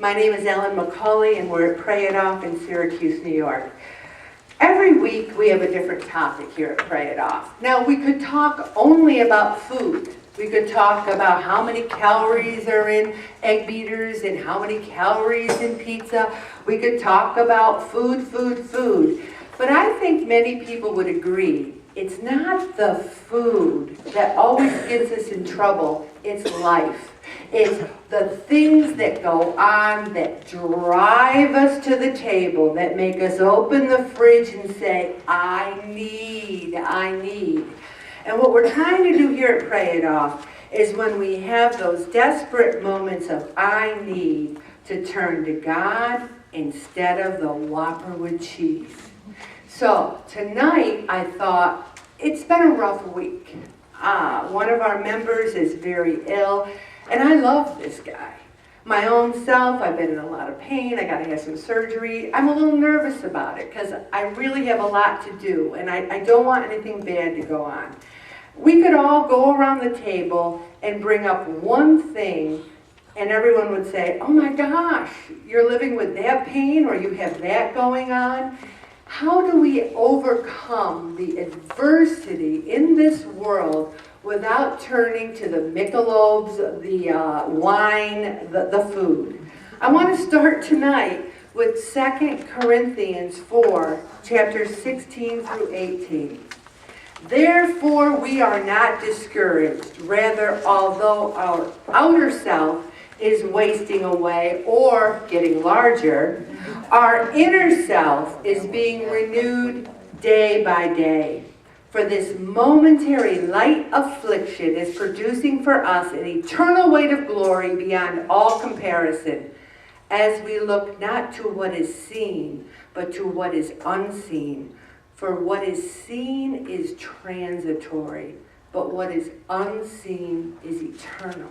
My name is McCauley, and we're at Pray It Off in Syracuse, New York. Every week we have a different topic here at Pray It Off. Now, we could talk only about food. We could talk about how many calories are in egg beaters and how many calories in pizza. We could talk about food. But I think many people would agree it's not the food that always gets us in trouble, it's life. It's the things that go on that drive us to the table, that make us open the fridge and say, I need. And what we're trying to do here at Pray It Off is when we have those desperate moments of I need, to turn to God instead of the Whopper with cheese. So tonight I thought, it's been a rough week. One of our members is very ill, and I love this guy. My own self, I've been in a lot of pain. I got to have some surgery. I'm a little nervous about it because I really have a lot to do, and I don't want anything bad to go on. We could all go around the table and bring up one thing, and everyone would say, oh my gosh, you're living with that pain, or you have that going on. How do we overcome the adversity in this world without turning to the Michelobes, the wine, the food? I want to start tonight with 2 Corinthians 4, chapters 16 through 18. Therefore we are not discouraged. Rather, although our outer self is wasting away or getting larger, our inner self is being renewed day by day. For this momentary light affliction is producing for us an eternal weight of glory beyond all comparison, as we look not to what is seen, but to what is unseen. For what is seen is transitory, but what is unseen is eternal.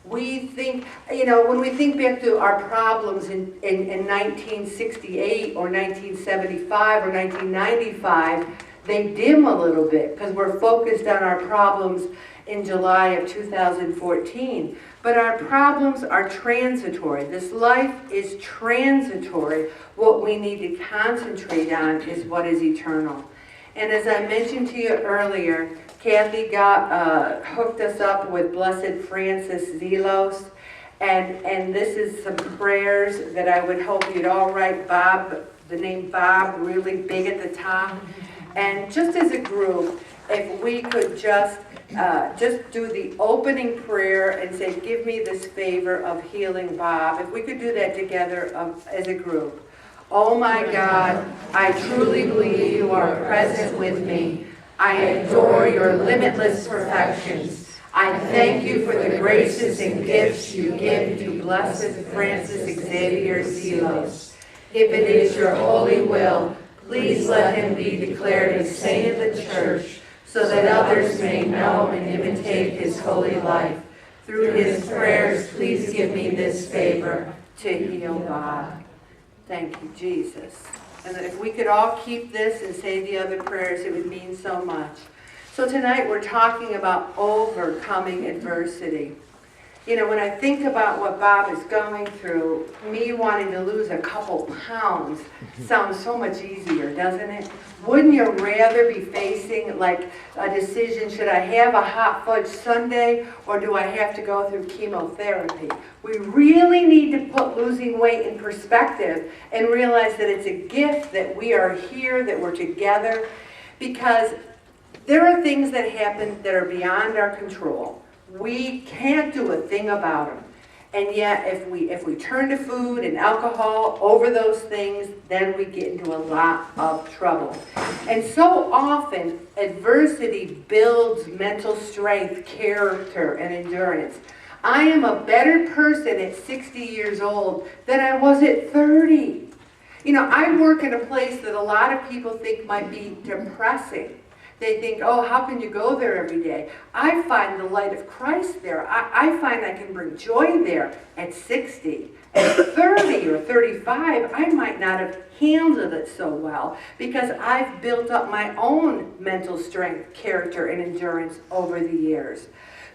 We think, when we think back to our problems in 1968 or 1975 or 1995, they dim a little bit because we're focused on our problems in July of 2014. But our problems are transitory. This life is transitory. What we need to concentrate on is what is eternal. And as I mentioned to you earlier, Kathy hooked us up with Blessed Francis Zelos, and this is some prayers that I would hope you'd all write Bob, the name Bob, really big at the top. And just as a group, if we could just do the opening prayer and say, give me this favor of healing Bob. If we could do that together as a group. Oh my God, I truly believe you are present with me. I adore your limitless perfections. I thank you for the graces and gifts you give to Blessed Francis Xavier Zelos. If it is your holy will, please let him be declared a saint of the Church, so that others may know and imitate his holy life. Through his prayers, please give me this favor to heal Bob. Thank you, Jesus. And if we could all keep this and say the other prayers, it would mean so much. So tonight we're talking about overcoming adversity. When I think about what Bob is going through, me wanting to lose a couple pounds sounds so much easier, doesn't it? Wouldn't you rather be facing like a decision, should I have a hot fudge sundae or do I have to go through chemotherapy? We really need to put losing weight in perspective and realize that it's a gift that we are here, that we're together, because there are things that happen that are beyond our control. We can't do a thing about them. And yet, if we turn to food and alcohol over those things, then we get into a lot of trouble. And so often, adversity builds mental strength, character, and endurance. I am a better person at 60 years old than I was at 30. I work in a place that a lot of people think might be depressing. They think, oh, how can you go there every day? I find the light of Christ there. I find I can bring joy there at 60. At 30 or 35, I might not have handled it so well because I've built up my own mental strength, character, and endurance over the years.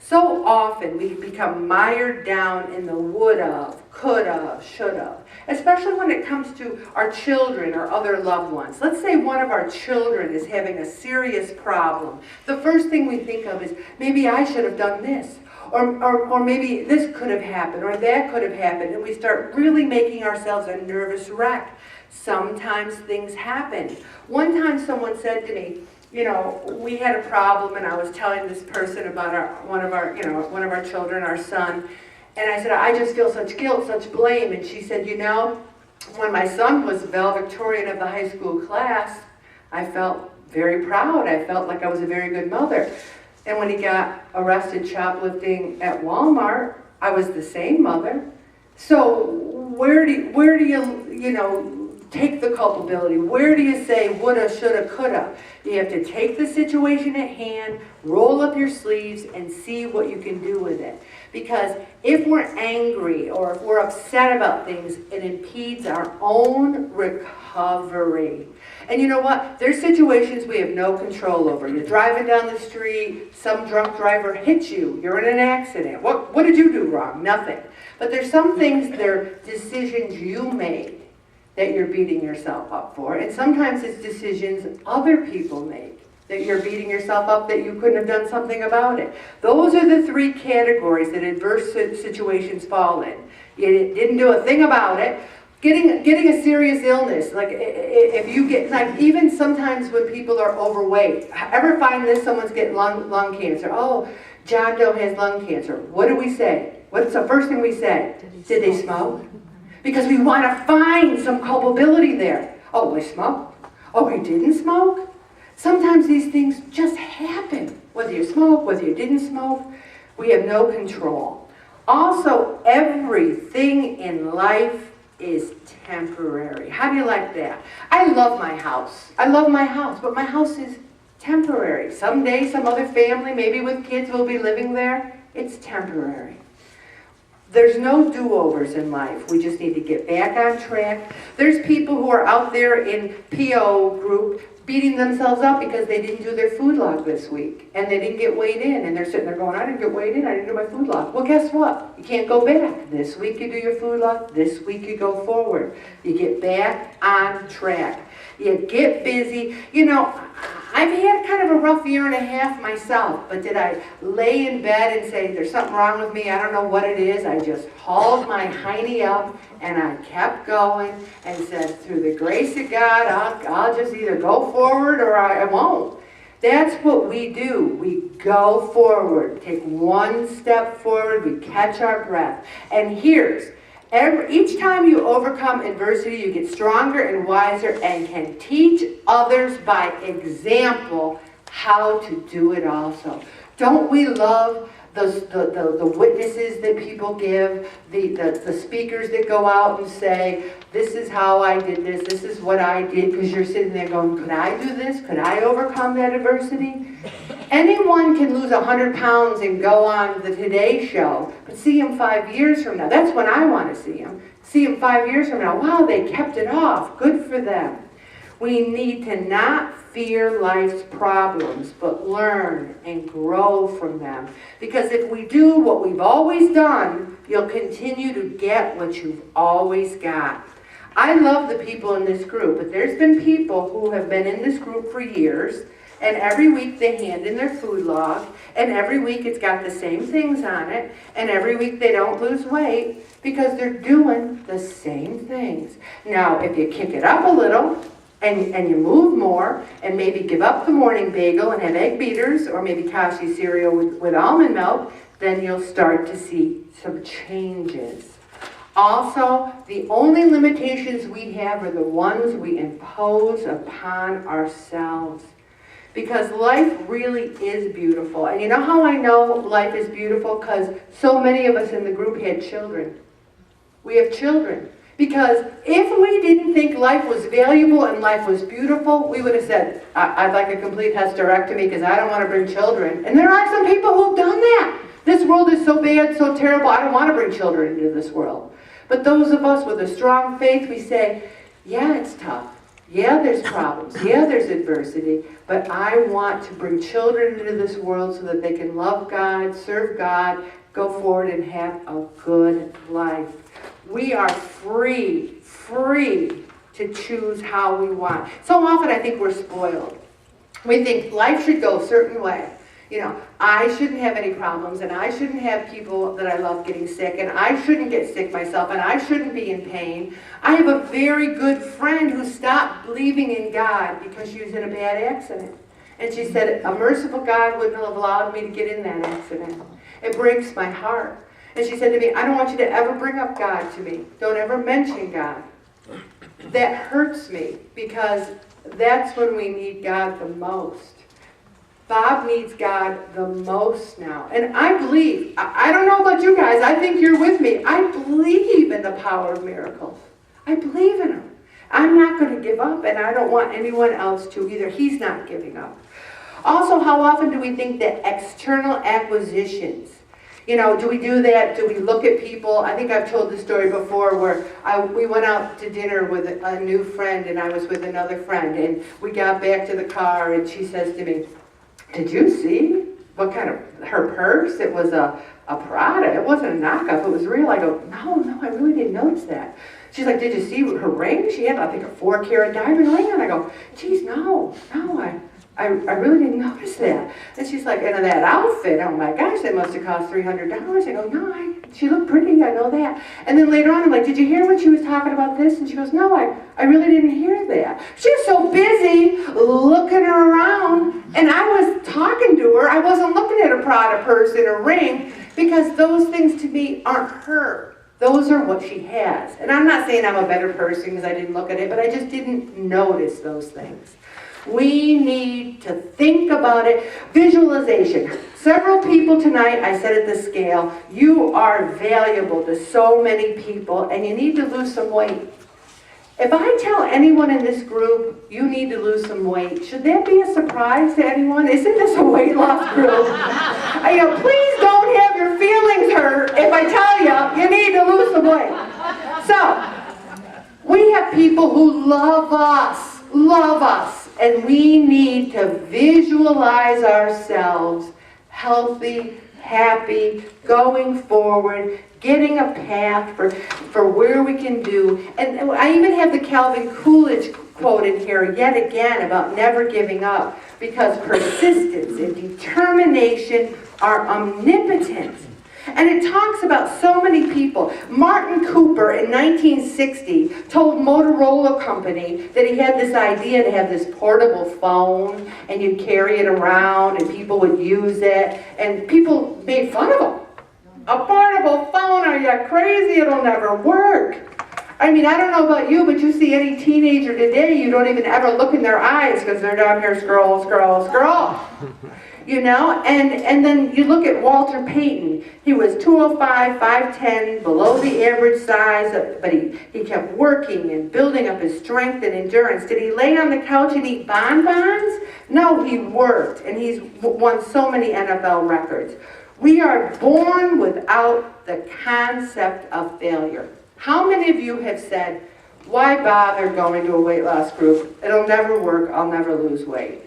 So often we become mired down in the would-have, could-have, should-have, especially when it comes to our children or other loved ones. Let's say one of our children is having a serious problem. The first thing we think of is, maybe I should have done this. Or maybe this could have happened, or that could have happened, and we start really making ourselves a nervous wreck. Sometimes things happen. One time someone said to me, you know, we had a problem, and I was telling this person about one of our children, our son, and I said, I just feel such guilt, such blame, and she said, you know, when my son was valedictorian of the high school class, I felt very proud. I felt like I was a very good mother. And when he got arrested shoplifting at Walmart, I was the same mother. So where do you take the culpability? Where do you say woulda, shoulda, coulda? You have to take the situation at hand, roll up your sleeves, and see what you can do with it. Because if we're angry or if we're upset about things, it impedes our own recovery. And you know what? There's situations we have no control over. You're driving down the street, some drunk driver hits you, you're in an accident. What did you do wrong? Nothing. But there's some things, they're decisions you made that you're beating yourself up for. And sometimes it's decisions other people make that you're beating yourself up that you couldn't have done something about it. Those are the three categories that adverse situations fall in. You didn't do a thing about it. Getting a serious illness, like if you get, like even sometimes when people are overweight, ever find this, someone's getting lung cancer. Oh, John Doe has lung cancer. What do we say? What's the first thing we say? Did they smoke? Because we want to find some culpability there. Oh, they smoked? Oh, we didn't smoke? Sometimes these things just happen. Whether you smoke, whether you didn't smoke, we have no control. Also, everything in life is temporary. How do you like that? I love my house. I love my house, but my house is temporary. Someday, some other family, maybe with kids, will be living there. It's temporary. There's no do-overs in life. We just need to get back on track. There's people who are out there in PO group beating themselves up because they didn't do their food log this week and they didn't get weighed in, and they're sitting there going, I didn't get weighed in, I didn't do my food log. Well, guess what? You can't go back. This week you do your food log, this week you go forward. You get back on track. You get busy. You know, I've had kind of a rough year and a half myself, but did I lay in bed and say, there's something wrong with me, I don't know what it is? I just hauled my hiney up and I kept going and said, through the grace of God, I'll just either go forward or I won't. That's what we do. We go forward, take one step forward, we catch our breath. And each time you overcome adversity, you get stronger and wiser and can teach others by example how to do it also. Don't we love the witnesses that people give, the speakers that go out and say, this is how I did this is what I did, because you're sitting there going, could I do this? Could I overcome that adversity? Anyone can lose 100 pounds and go on the Today Show, but see them 5 years from now. That's when I want to see them. See them 5 years from now. Wow, they kept it off. Good for them. We need to not fear life's problems, but learn and grow from them. Because if we do what we've always done, you'll continue to get what you've always got. I love the people in this group, but there's been people who have been in this group for years, and every week they hand in their food log, and every week it's got the same things on it, and every week they don't lose weight because they're doing the same things. Now, if you kick it up a little, and you move more, and maybe give up the morning bagel and have egg beaters, or maybe Kashi cereal with almond milk, then you'll start to see some changes. Also, the only limitations we have are the ones we impose upon ourselves. Because life really is beautiful. And you know how I know life is beautiful? Because so many of us in the group had children. We have children. Because if we didn't think life was valuable and life was beautiful, we would have said, I'd like a complete hysterectomy because I don't want to bring children. And there are some people who've done that. This world is so bad, so terrible, I don't want to bring children into this world. But those of us with a strong faith, we say, yeah, it's tough. Yeah, there's problems. Yeah, there's adversity. But I want to bring children into this world so that they can love God, serve God, go forward and have a good life. We are free to choose how we want. So often I think we're spoiled. We think life should go a certain way. You know, I shouldn't have any problems, and I shouldn't have people that I love getting sick, and I shouldn't get sick myself, and I shouldn't be in pain. I have a very good friend who stopped believing in God because she was in a bad accident. And she said, a merciful God wouldn't have allowed me to get in that accident. It breaks my heart. And she said to me, I don't want you to ever bring up God to me. Don't ever mention God. That hurts me because that's when we need God the most. Bob needs God the most now. And I believe, I don't know about you guys, I think you're with me. I believe in the power of miracles. I believe in them. I'm not going to give up, and I don't want anyone else to either. He's not giving up. Also, how often do we think that external acquisitions, you know, do we do that? Do we look at people? I think I've told this story before where we went out to dinner with a new friend, and I was with another friend, and we got back to the car, and she says to me, did you see what kind of, her purse? It was a Prada. It wasn't a knockoff. It was real. I go, no, I really didn't notice that. She's like, did you see her ring? She had, I think, a 4-carat diamond ring. And I go, geez, no, I really didn't notice that. And she's like, and that outfit, oh my gosh, that must have cost $300. I go, no, she looked pretty, I know that. And then later on, I'm like, did you hear when she was talking about this? And she goes, no, I really didn't hear that. She was so busy looking her around, and I was talking to her. I wasn't looking at a Prada purse and a ring, because those things to me aren't her. Those are what she has. And I'm not saying I'm a better person because I didn't look at it, but I just didn't notice those things. We need to think about it. Visualization. Several people tonight, I said at the scale, you are valuable to so many people, and you need to lose some weight. If I tell anyone in this group, you need to lose some weight, should that be a surprise to anyone? Isn't this a weight loss group? Please don't have your feelings hurt if I tell you need to lose some weight. So, we have people who love us, and we need to visualize ourselves healthy, happy, going forward, getting a path for where we can do. And I even have the Calvin Coolidge quote in here yet again about never giving up, because persistence and determination are omnipotent. And it talks about so many people. Martin Cooper in 1960 told Motorola Company that he had this idea to have this portable phone, and you'd carry it around and people would use it, and people made fun of him. A portable phone, are you crazy? It'll never work. I mean, I don't know about you, but you see any teenager today, you don't even ever look in their eyes because they're down here scroll. You know, and then you look at Walter Payton. He was 205, 5'10", below the average size, but he kept working and building up his strength and endurance. Did he lay on the couch and eat bonbons? No, he worked, and he's won so many NFL records. We are born without the concept of failure. How many of you have said, why bother going to a weight loss group? It'll never work. I'll never lose weight.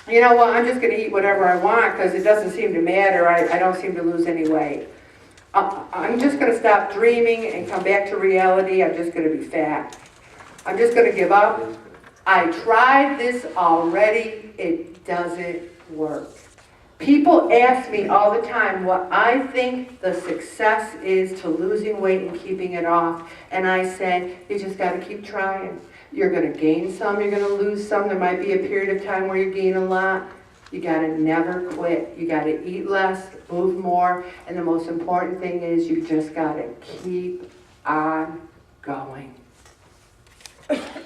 You know what, I'm just going to eat whatever I want because it doesn't seem to matter. I don't seem to lose any weight. I'm just going to stop dreaming and come back to reality. I'm just going to be fat. I'm just going to give up. I tried this already. It doesn't work. People ask me all the time what I think the success is to losing weight and keeping it off. And I say, you just got to keep trying. You're going to gain some, you're going to lose some. There might be a period of time where you gain a lot. You got to never quit. You got to eat less, move more, and the most important thing is you just got to keep on going.